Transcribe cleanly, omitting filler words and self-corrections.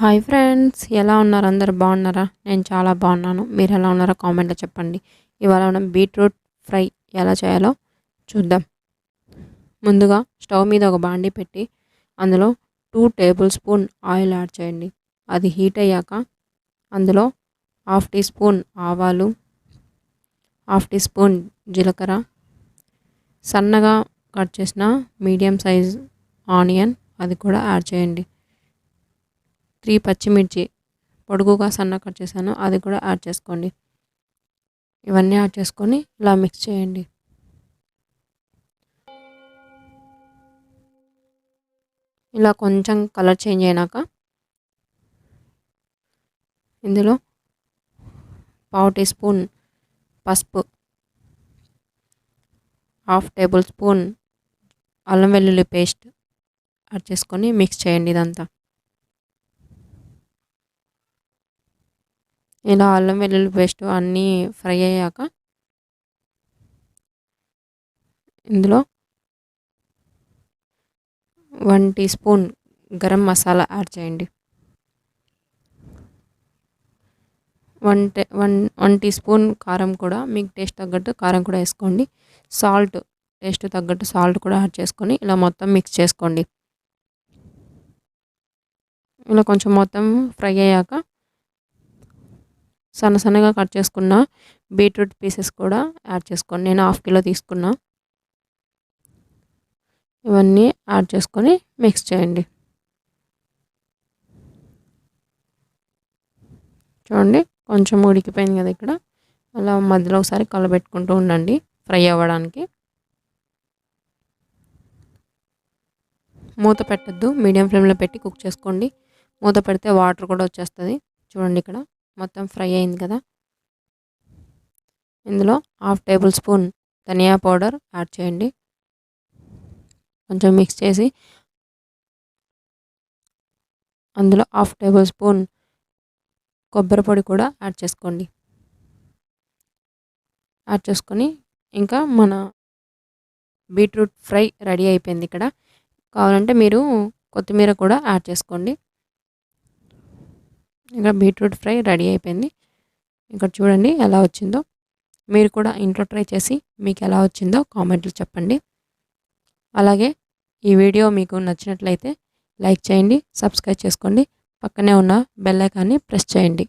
Hi friends, ఎలా ఉన్నారు? అందరు బాగున్నారా? నేను చాలా బాగున్నాను. మీరు ఎలా ఉన్నారో కామెంట్లో చెప్పండి. ఇవాళ మనం బీట్రూట్ ఫ్రై ఎలా చేయాలో చూద్దాం. ముందుగా స్టవ్ మీద ఒక బాండీ పెట్టి అందులో 2 టేబుల్ స్పూన్ ఆయిల్ యాడ్ చేయండి. అది హీట్ అయ్యాక అందులో 1/2 టీ స్పూన్ ఆవాలు, 1/2 టీ స్పూన్ జీలకర్ర, సన్నగా కట్ చేసిన మీడియం సైజ్ ఆనియన్ అది కూడా యాడ్ చేయండి. 3 పచ్చిమిర్చి పొడుగుగా సన్న కట్ చేశాను, అది కూడా యాడ్ చేసుకోండి. ఇవన్నీ యాడ్ చేసుకొని ఇలా మిక్స్ చేయండి. ఇలా కొంచెం కలర్ చేంజ్ అయినాక ఇందులో 1/2 టీ స్పూన్ పసుపు, 1/2 టేబుల్ స్పూన్ అల్లం వెల్లుల్లి పేస్ట్ యాడ్ చేసుకొని మిక్స్ చేయండి. ఇదంతా ఇలా అల్లం వెల్లుల్లి పేస్ట్ అన్నీ ఫ్రై అయ్యాక ఇందులో 1 teaspoon garam masala add చేయండి. 1 టీ స్పూన్ కారం కూడా మీకు టేస్ట్ తగ్గట్టు కారం కూడా వేసుకోండి. సాల్ట్ టేస్ట్ తగ్గట్టు సాల్ట్ కూడా యాడ్ చేసుకొని ఇలా మొత్తం మిక్స్ చేసుకోండి. ఇలా కొంచెం మొత్తం ఫ్రై అయ్యాక సన్నగా కట్ చేసుకున్న బీట్రూట్ పీసెస్ కూడా యాడ్ చేసుకోండి. నేను 1/2 కిలో తీసుకున్నా. ఇవన్నీ యాడ్ చేసుకొని మిక్స్ చేయండి. చూడండి కొంచెం ఉడికిపోయింది కదా. ఇక్కడ అలా మధ్యలో ఒకసారి కలబెట్టుకుంటూ ఉండండి ఫ్రై అవ్వడానికి. మూత పెట్టద్దు, మీడియం ఫ్లేమ్లో పెట్టి కుక్ చేసుకోండి. మూత పెడితే వాటర్ కూడా వచ్చేస్తుంది. చూడండి ఇక్కడ మొత్తం ఫ్రై అయింది కదా. ఇందులో 1/2 టేబుల్ స్పూన్ ధనియా పౌడర్ యాడ్ చేయండి. కొంచెం మిక్స్ చేసి అందులో 1/2 టేబుల్ స్పూన్ కొబ్బరి పొడి కూడా యాడ్ చేసుకోండి. యాడ్ చేసుకొని ఇంకా మన బీట్రూట్ ఫ్రై రెడీ అయిపోయింది. ఇక్కడ కావాలంటే మీరు కొత్తిమీర కూడా యాడ్ చేసుకోండి. ఇక్కడ బీట్రూట్ ఫ్రై రెడీ అయిపోయింది. ఇక్కడ చూడండి ఎలా వచ్చిందో. మీరు కూడా ఇంట్లో ట్రై చేసి మీకు ఎలా వచ్చిందో కామెంట్లో చెప్పండి. అలాగే ఈ వీడియో మీకు నచ్చినట్లయితే లైక్ చేయండి, సబ్స్క్రైబ్ చేసుకోండి, పక్కనే ఉన్న బెల్ ఐకాన్ని ప్రెస్ చేయండి.